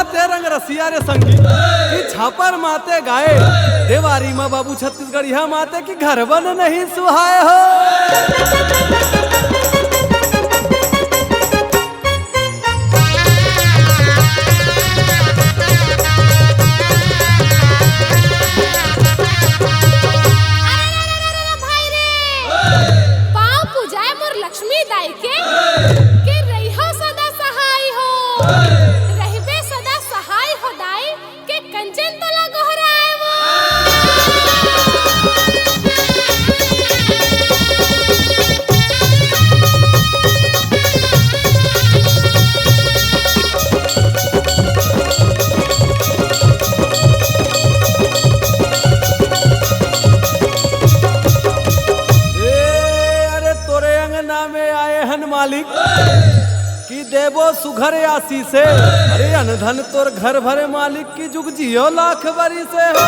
माते रंग रसिया रे संगी कि छापर माते गाए देवारी माँ बाबू छत्तीसगढ़िया माते की घर बन नहीं सुहाए हो। लक्ष्मी दाई के रहिहो सदा सहाय हो, रहबे सदा सहाय हो दाई के कंचन तला गोहराए वो। मालिक की देवो सुघर आसी से अरे अनधन तोर घर भरे मालिक की जुग जियो लाख बरी से हो।